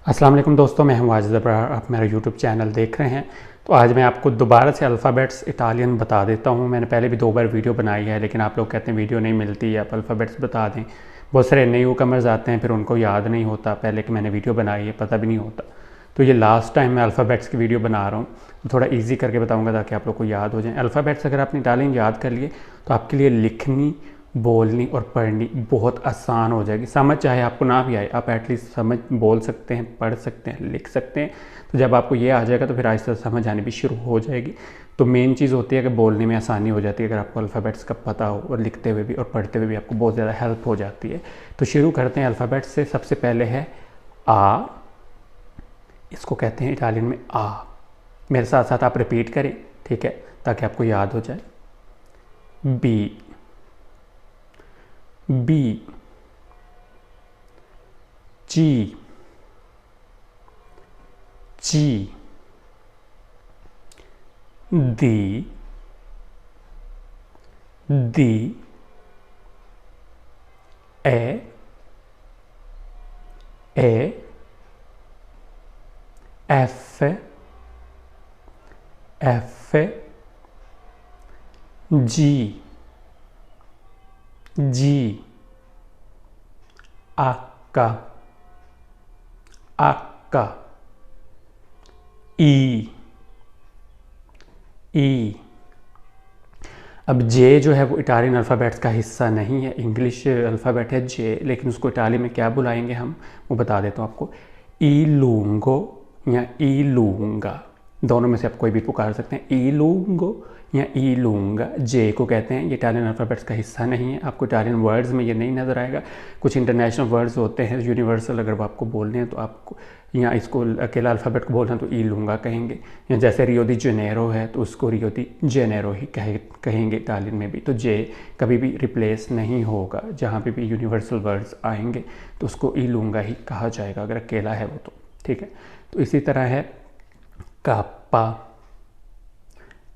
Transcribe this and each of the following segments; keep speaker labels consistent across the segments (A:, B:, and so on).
A: अस्सलाम वालेकुम दोस्तों, मैं हूं वाजिद अब्रार। आप मेरा यूट्यूब चैनल देख रहे हैं। तो आज मैं आपको दोबारा से अल्फ़ाबेट्स इटालियन बता देता हूं। मैंने पहले भी 2 बार वीडियो बनाई है, लेकिन आप लोग कहते हैं वीडियो नहीं मिलती, आप अल्फ़ाबेट्स बता दें। बहुत सारे न्यू कमर्स आते हैं, फिर उनको याद नहीं होता पहले कि मैंने वीडियो बनाई है, पता भी नहीं होता। तो ये लास्ट टाइम मैं अल्फ़ाबेट्स की वीडियो बना रहा हूँ, तो थोड़ा ईजी करके बताऊँगा ताकि आप लोग को याद हो जाए। अल्फ़ाबेट्स अगर आपने इटालियन याद कर लिए तो आपके लिए लिखनी, बोलनी और पढ़नी बहुत आसान हो जाएगी। समझ चाहे आपको ना भी आए, आप एटलीस्ट समझ बोल सकते हैं, पढ़ सकते हैं, लिख सकते हैं। तो जब आपको ये आ जाएगा तो फिर आहिस्ता समझ आनी भी शुरू हो जाएगी। तो मेन चीज़ होती है कि बोलने में आसानी हो जाती है अगर आपको अल्फ़ाबेट्स का पता हो, और लिखते हुए भी और पढ़ते हुए भी आपको बहुत ज़्यादा हेल्प हो जाती है। तो शुरू करते हैं अल्फ़ाबेट्स से। सबसे पहले है आ। इसको कहते हैं इटालियन में आ। मेरे साथ साथ आप रिपीट करें, ठीक है, ताकि आपको याद हो जाए। बी, बी, जी, जी, दी, दी, ए, एफ, एफ, जी, जी, आका, आका, ई, ई। अब जे जो है वो इटालियन अल्फ़ाबेट्स का हिस्सा नहीं है, इंग्लिश अल्फ़ाबेट है जे, लेकिन उसको इटाली में क्या बुलाएंगे हम, वो बता देता हूँ आपको। ई लूंगो या ई लूंगा, दोनों में से आप कोई भी पुकार सकते हैं। ई लूंगो या ई लूंगा, जे को कहते हैं। ये इटालियन अल्फ़ाबेट्स का हिस्सा नहीं है। आपको इटालियन वर्ड्स में ये नहीं नज़र आएगा। कुछ इंटरनेशनल वर्ड्स होते हैं यूनिवर्सल, अगर वो आपको बोलने हैं तो आपको, या इसको अकेला अल्फ़ाबेट को बोलना तो ई लूंगा कहेंगे। या जैसे रियो दी जेनेरो है तो उसको रियो दी जेनेरो ही कहेंगे इटालियन में भी। तो जे कभी भी रिप्लेस नहीं होगा। जहाँ पे भी यूनिवर्सल वर्ड्स आएंगे तो उसको ई लूंगा ही कहा जाएगा, अगर अकेला है वो तो, ठीक है। तो इसी तरह है काप्पा।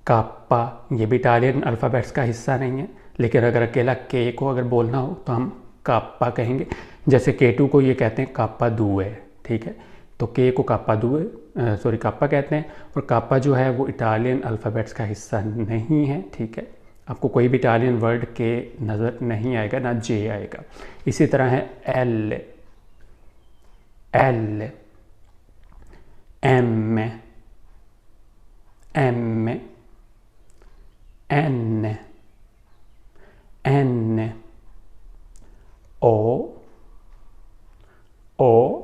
A: काप्पा ये भी इटालियन अल्फ़ाबेट्स का हिस्सा नहीं है, लेकिन अगर अकेला के को अगर बोलना हो तो हम काप्पा कहेंगे। जैसे K2 को ये कहते हैं काप्पा दुए, ठीक है। तो के को काप्पा दुए, सॉरी काप्पा कहते हैं। और काप्पा जो है वो इटालियन अल्फ़ाबेट्स का हिस्सा नहीं है, ठीक है। आपको कोई भी इटालियन वर्ड के नज़र नहीं आएगा, ना जे आएगा। इसी तरह है L, L, M, M, N, N, O, O,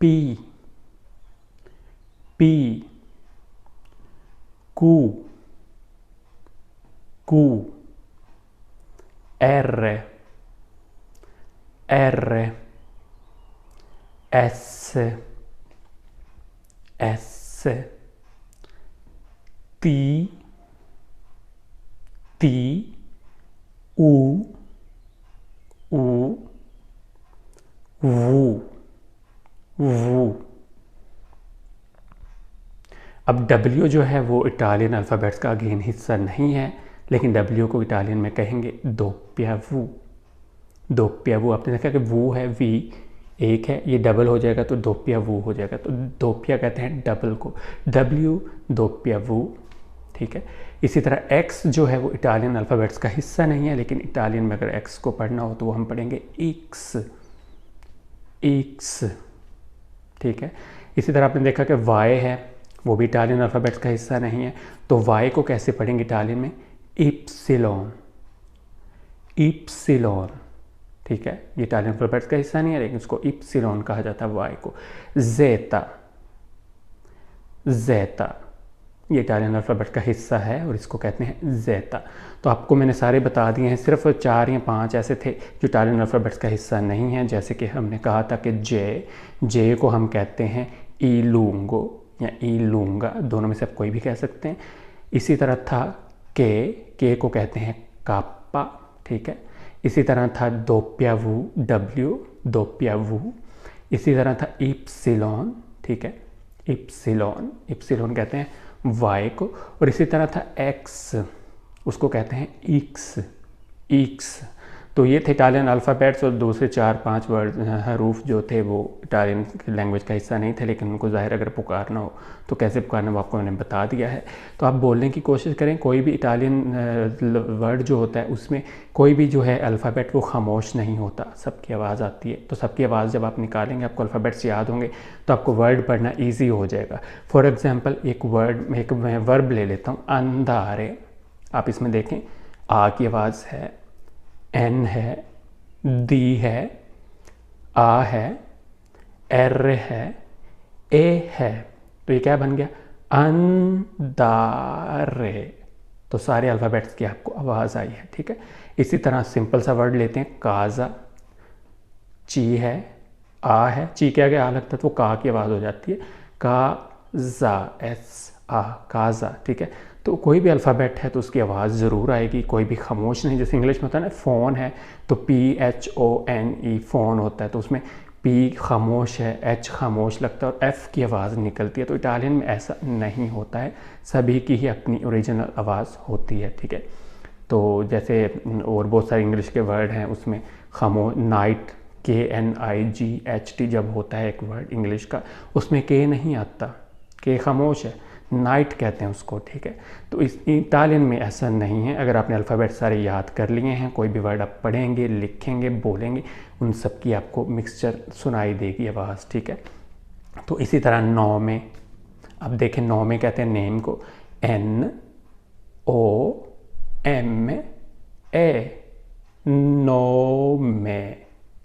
A: P, P, Q, Q, R, R, S, S, T, T, U, U, वू, वू। अब W जो है वो इटालियन अल्फ़ाबेट्स का अगेन हिस्सा नहीं है, लेकिन W को इटालियन में कहेंगे दोप्पियावू। दोप्पियावू, आपने देखा कि वो है वी एक है, ये डबल हो जाएगा तो दोप्पियावू हो जाएगा। तो दोप्पिया कहते हैं डबल को, W दोप्पियावू, ठीक है। इसी तरह X जो है वो इटालियन अल्फ़ाबेट्स का हिस्सा नहीं है, लेकिन इटालियन में अगर X को पढ़ना हो तो वो हम पढ़ेंगे X, X, ठीक है। इसी तरह आपने देखा कि Y है, वो भी इटालियन अल्फ़ाबेट्स का हिस्सा नहीं है। तो Y को कैसे पढ़ेंगे इटालियन में? इप्सिलॉन, इप्सिलॉन, ठीक है। ये इटालियन अल्फ़ाबेट्स का हिस्सा नहीं है, लेकिन उसको इप्सिलॉन कहा जाता है Y को। ज़ेता, ज़ेता ये इटालियन अल्फ़ाबेट का हिस्सा है और इसको कहते हैं ज़ेता। तो आपको मैंने सारे बता दिए हैं, सिर्फ 4 या 5 ऐसे थे जो इटालियन अल्फ़ाबेट्स का हिस्सा नहीं है। जैसे कि हमने कहा था कि जे को हम कहते हैं ई लूंगो या ई लूंगा, दोनों में से आप कोई भी कह सकते हैं। इसी तरह था के को कहते हैं काप्पा, ठीक है। इसी तरह था दोप्पियावू, W दोप्पियावू। इसी तरह था इप्सिलॉन, ठीक है, इप्सिलॉन, इप्सिलॉन कहते हैं Y को। और इसी तरह था X, उसको कहते हैं X, X। तो ये थे इटालियन अल्फ़ाबेट्स, और दूसरे 4-5 वर्ड हरूफ जो थे वो इटालियन लैंग्वेज का हिस्सा नहीं थे, लेकिन उनको ज़ाहिर अगर पुकारना हो तो कैसे पुकारना वो आपको मैंने बता दिया है। तो आप बोलने की कोशिश करें, कोई भी इटालियन वर्ड जो होता है उसमें कोई भी जो है अल्फ़ाबेट वो खामोश नहीं होता, सबकी आवाज़ आती है। तो सबकी आवाज़ जब आप निकालेंगे, आपको अल्फ़ाबेट्स याद होंगे, तो आपको वर्ड पढ़ना ईजी हो जाएगा। फॉर एग्ज़ाम्पल एक मैं वर्ब ले लेता हूँ, अंधारे। आप इसमें देखें, आ की आवाज़ है, एन है, दी है, आ है, एर है, ए है। तो ये क्या बन गया, अंधारे। तो सारे अल्फ़ाबेट्स की आपको आवाज़ आई है, ठीक है। इसी तरह सिंपल सा वर्ड लेते हैं, काज़ा। ची है, आ है, ची के आगे आ लगता है तो का की आवाज़ हो जाती है, काज़ा, एस आ, काज़ा, ठीक है। तो कोई भी अल्फ़ाबेट है तो उसकी आवाज़ ज़रूर आएगी, कोई भी खामोश नहीं। जैसे इंग्लिश में होता है ना, फ़ोन है तो PHONE फ़ोन होता है, तो उसमें P खामोश है, H खामोश लगता है और F की आवाज़ निकलती है। तो इटालियन में ऐसा नहीं होता है, सभी की ही अपनी ओरिजिनल आवाज़ होती है, ठीक है। तो जैसे और बहुत सारे इंग्लिश के वर्ड हैं, उसमें नाइट, KNIGHT जब होता है एक वर्ड इंग्लिश का, उसमें के नहीं आता, के खामोश है, नाइट कहते हैं उसको, ठीक है। तो इस इटालियन में ऐसा नहीं है। अगर आपने अल्फ़ाबेट सारे याद कर लिए हैं, कोई भी वर्ड आप पढ़ेंगे, लिखेंगे, बोलेंगे, उन सब की आपको मिक्सचर सुनाई देगी आवाज़, ठीक है। तो इसी तरह नौ में, अब देखें, नौ में कहते हैं नेम को, NOMA, नो में,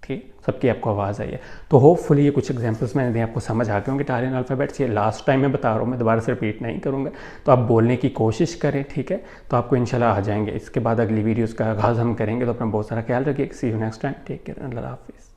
A: ठीक, सबकी आपको आवाज़ आई है। तो होपफुली ये कुछ एग्जांपल्स मैंने दिए आपको समझ आ गए होंगे इटालियन अल्फ़ाबेट्स। ये लास्ट टाइम मैं बता रहा हूँ, मैं दोबारा से रिपीट नहीं करूँगा। तो आप बोलने की कोशिश करें, ठीक है, तो आपको इंशाल्लाह आ जाएंगे। इसके बाद अगली वीडियोज़ का आगाज़ हम करेंगे। तो अपना बहुत सारा ख्याल रखिए। See you next time, take care, अल्लाह हाफिज़।